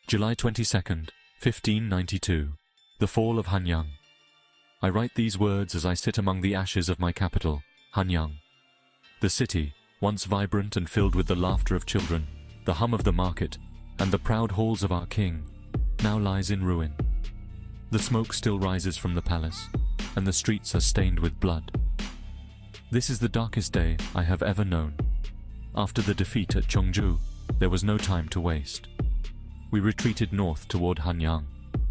July 22nd, 1592. The fall of Hanyang. I write these words as I sit among the ashes of my capital, Hanyang. The city, once vibrant and filled with the laughter of children, the hum of the market, and the proud halls of our king, now lies in ruin. The smoke still rises from the palace, and the streets are stained with blood. This is the darkest day I have ever known. After the defeat at Cheongju, there was no time to waste. We retreated north toward Hanyang,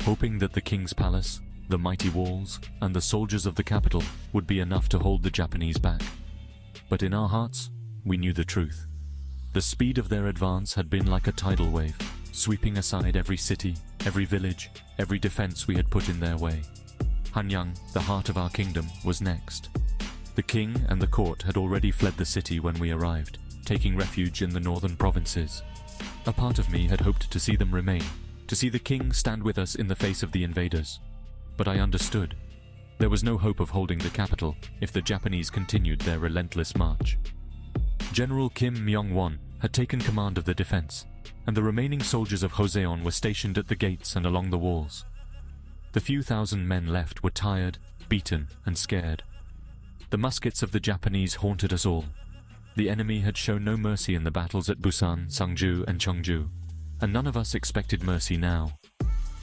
hoping that the king's palace, the mighty walls, and the soldiers of the capital would be enough to hold the Japanese back. But in our hearts, we knew the truth. The speed of their advance had been like a tidal wave, sweeping aside every city, every village, every defense we had put in their way. Hanyang, the heart of our kingdom, was next. The king and the court had already fled the city when we arrived, taking refuge in the northern provinces. A part of me had hoped to see them remain, to see the king stand with us in the face of the invaders. But I understood. There was no hope of holding the capital if the Japanese continued their relentless march. General Kim Myong-won had taken command of the defense, and the remaining soldiers of Joseon were stationed at the gates and along the walls. The few thousand men left were tired, beaten, and scared. The muskets of the Japanese haunted us all. The enemy had shown no mercy in the battles at Busan, Sangju, and Cheongju, and none of us expected mercy now.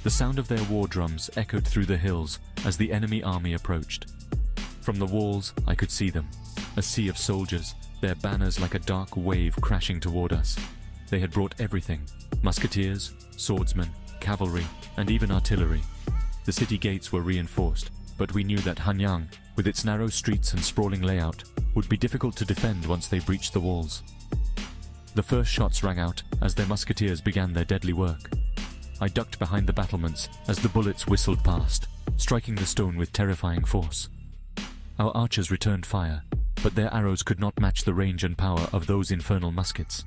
The sound of their war drums echoed through the hills as the enemy army approached. From the walls, I could see them, a sea of soldiers, their banners like a dark wave crashing toward us. They had brought everything: musketeers, swordsmen, cavalry, and even artillery. The city gates were reinforced, but we knew that Hanyang, with its narrow streets and sprawling layout, would be difficult to defend once they breached the walls. The first shots rang out as their musketeers began their deadly work. I ducked behind the battlements as the bullets whistled past, striking the stone with terrifying force. Our archers returned fire, but their arrows could not match the range and power of those infernal muskets.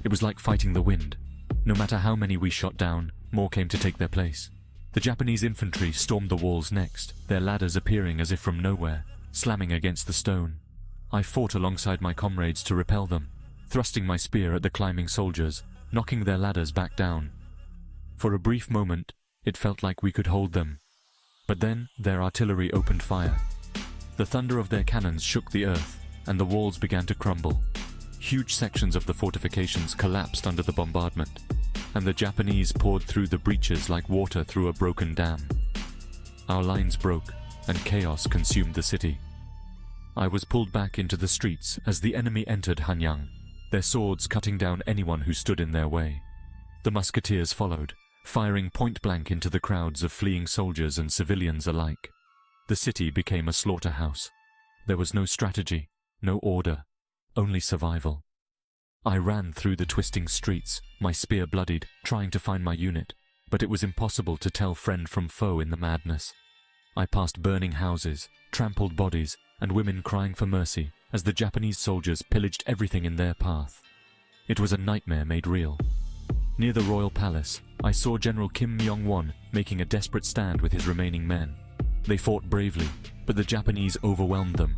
It was like fighting the wind. No matter how many we shot down, more came to take their place. The Japanese infantry stormed the walls next, their ladders appearing as if from nowhere, slamming against the stone. I fought alongside my comrades to repel them, thrusting my spear at the climbing soldiers, knocking their ladders back down. For a brief moment, it felt like we could hold them. But then their artillery opened fire. The thunder of their cannons shook the earth, and the walls began to crumble. Huge sections of the fortifications collapsed under the bombardment, and the Japanese poured through the breaches like water through a broken dam. Our lines broke, and chaos consumed the city. I was pulled back into the streets as the enemy entered Hanyang, their swords cutting down anyone who stood in their way. The musketeers followed, firing point-blank into the crowds of fleeing soldiers and civilians alike. The city became a slaughterhouse. There was no strategy, no order, only survival. I ran through the twisting streets, my spear bloodied, trying to find my unit, but it was impossible to tell friend from foe in the madness. I passed burning houses, trampled bodies, and women crying for mercy as the Japanese soldiers pillaged everything in their path. It was a nightmare made real. Near the royal palace, I saw General Kim Myong-won making a desperate stand with his remaining men. They fought bravely, but the Japanese overwhelmed them.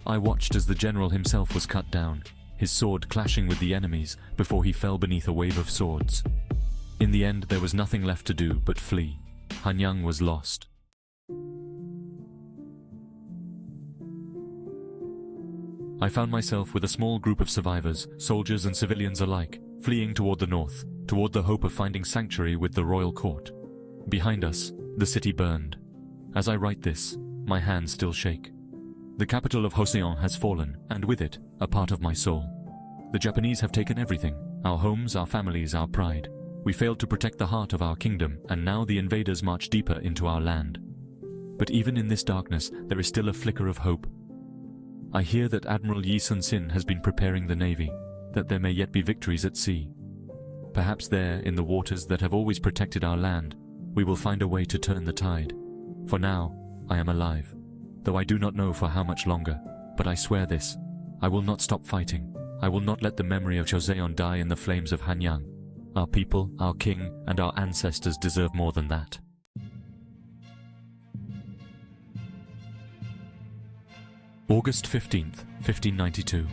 I watched as the general himself was cut down, his sword clashing with the enemy's before he fell beneath a wave of swords. In the end, there was nothing left to do but flee. Hanyang was lost. I found myself with a small group of survivors, soldiers and civilians alike, fleeing toward the north, toward the hope of finding sanctuary with the royal court. Behind us, the city burned. As I write this, my hands still shake. The capital of Joseon has fallen, and with it, a part of my soul. The Japanese have taken everything: our homes, our families, our pride. We failed to protect the heart of our kingdom, and now the invaders march deeper into our land. But even in this darkness, there is still a flicker of hope. I hear that Admiral Yi Sun-sin has been preparing the navy, that there may yet be victories at sea. Perhaps there, in the waters that have always protected our land, we will find a way to turn the tide. For now, I am alive, though I do not know for how much longer, but I swear this: I will not stop fighting. I will not let the memory of Joseon die in the flames of Hanyang. Our people, our king, and our ancestors deserve more than that. August 15th, 1592.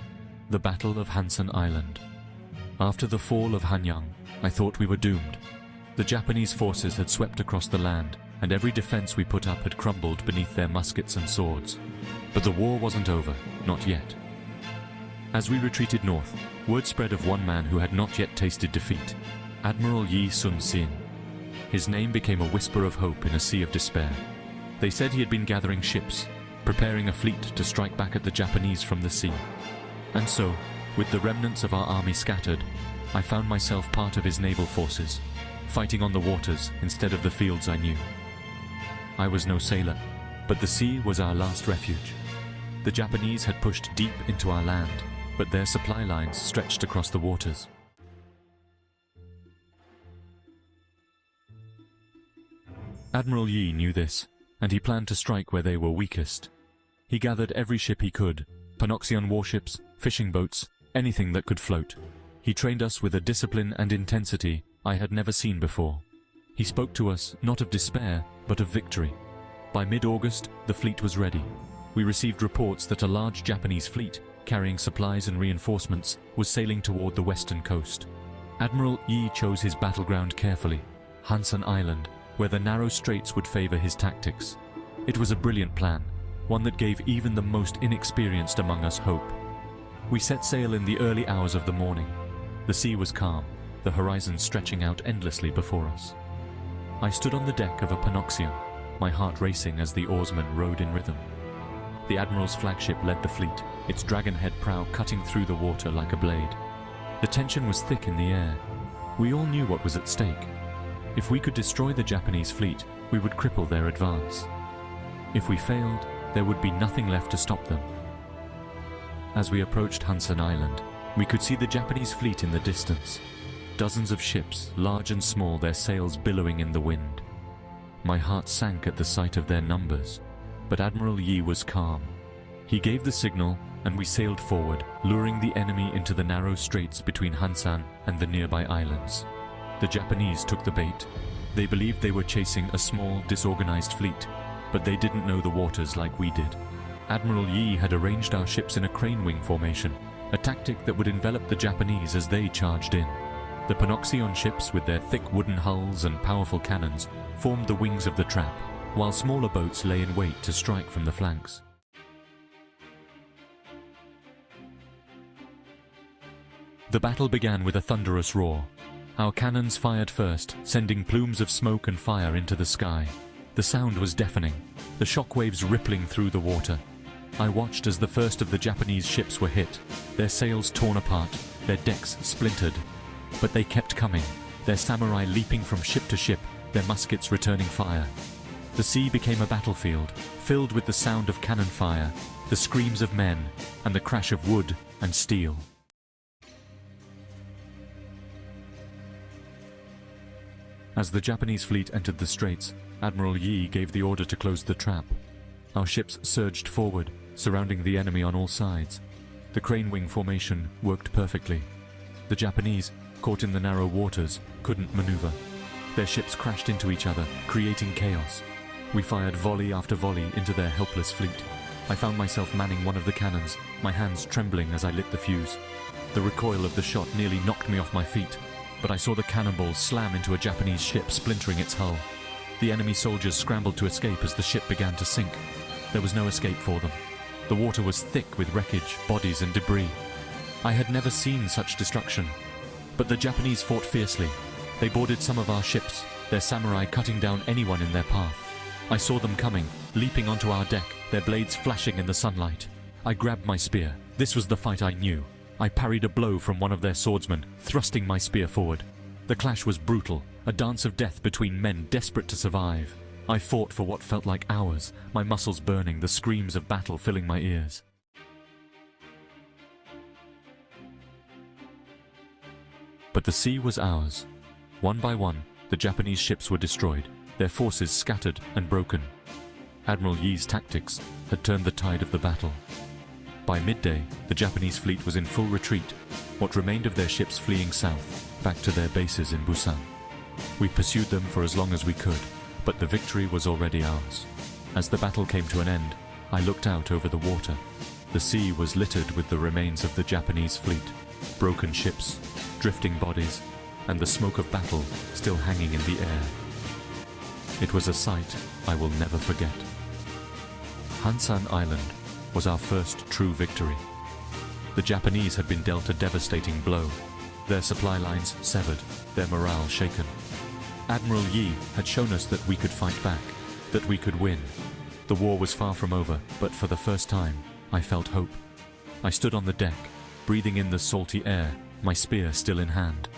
The Battle of Hansan Island. After the fall of Hanyang, I thought we were doomed. The Japanese forces had swept across the land, and every defense we put up had crumbled beneath their muskets and swords. But the war wasn't over, not yet. As we retreated north, word spread of one man who had not yet tasted defeat, Admiral Yi Sun-sin. His name became a whisper of hope in a sea of despair. They said he had been gathering ships, preparing a fleet to strike back at the Japanese from the sea. And so, with the remnants of our army scattered, I found myself part of his naval forces, fighting on the waters instead of the fields I knew. I was no sailor, but the sea was our last refuge. The Japanese had pushed deep into our land, but their supply lines stretched across the waters. Admiral Yi knew this, and he planned to strike where they were weakest. He gathered every ship he could, Panoxian warships, fishing boats, anything that could float. He trained us with a discipline and intensity I had never seen before. He spoke to us not of despair, but of victory. By mid-August, the fleet was ready. We received reports that a large Japanese fleet, carrying supplies and reinforcements, was sailing toward the western coast. Admiral Yi chose his battleground carefully, Hansan Island, where the narrow straits would favor his tactics. It was a brilliant plan, one that gave even the most inexperienced among us hope. We set sail in the early hours of the morning. The sea was calm, the horizon stretching out endlessly before us. I stood on the deck of a Panoxian, my heart racing as the oarsmen rowed in rhythm. The Admiral's flagship led the fleet, its dragonhead prow cutting through the water like a blade. The tension was thick in the air. We all knew what was at stake. If we could destroy the Japanese fleet, we would cripple their advance. If we failed, there would be nothing left to stop them. As we approached Hansan Island, we could see the Japanese fleet in the distance. Dozens of ships, large and small, their sails billowing in the wind. My heart sank at the sight of their numbers, but Admiral Yi was calm. He gave the signal, and we sailed forward, luring the enemy into the narrow straits between Hansan and the nearby islands. The Japanese took the bait. They believed they were chasing a small, disorganized fleet, but they didn't know the waters like we did. Admiral Yi had arranged our ships in a crane wing formation, a tactic that would envelop the Japanese as they charged in. The Panoxian ships, with their thick wooden hulls and powerful cannons, formed the wings of the trap, while smaller boats lay in wait to strike from the flanks. The battle began with a thunderous roar. Our cannons fired first, sending plumes of smoke and fire into the sky. The sound was deafening, the shockwaves rippling through the water. I watched as the first of the Japanese ships were hit, their sails torn apart, their decks splintered. But they kept coming, their samurai leaping from ship to ship, their muskets returning fire. The sea became a battlefield, filled with the sound of cannon fire, the screams of men, and the crash of wood and steel. As the Japanese fleet entered the straits, Admiral Yi gave the order to close the trap. Our ships surged forward, surrounding the enemy on all sides. The crane wing formation worked perfectly. The Japanese, caught in the narrow waters, couldn't maneuver. Their ships crashed into each other, creating chaos. We fired volley after volley into their helpless fleet. I found myself manning one of the cannons, my hands trembling as I lit the fuse. The recoil of the shot nearly knocked me off my feet, but I saw the cannonball slam into a Japanese ship, splintering its hull. The enemy soldiers scrambled to escape as the ship began to sink. There was no escape for them. The water was thick with wreckage, bodies and debris. I had never seen such destruction. But the Japanese fought fiercely. They boarded some of our ships, their samurai cutting down anyone in their path. I saw them coming, leaping onto our deck, their blades flashing in the sunlight. I grabbed my spear. This was the fight I knew. I parried a blow from one of their swordsmen, thrusting my spear forward. The clash was brutal, a dance of death between men desperate to survive. I fought for what felt like hours, my muscles burning, the screams of battle filling my ears. But the sea was ours. One by one, the Japanese ships were destroyed, their forces scattered and broken. Admiral Yi's tactics had turned the tide of the battle. By midday, the Japanese fleet was in full retreat, what remained of their ships fleeing south, back to their bases in Busan. We pursued them for as long as we could, but the victory was already ours. As the battle came to an end, I looked out over the water. The sea was littered with the remains of the Japanese fleet, broken ships, drifting bodies, and the smoke of battle still hanging in the air. It was a sight I will never forget. Hansan Island was our first true victory. The Japanese had been dealt a devastating blow, their supply lines severed, their morale shaken. Admiral Yi had shown us that we could fight back, that we could win. The war was far from over, but for the first time, I felt hope. I stood on the deck, breathing in the salty air, my spear still in hand.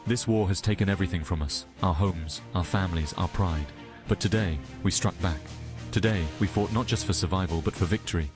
This war has taken everything from us, our homes, our families, our pride. But today, we struck back. Today, we fought not just for survival, but for victory.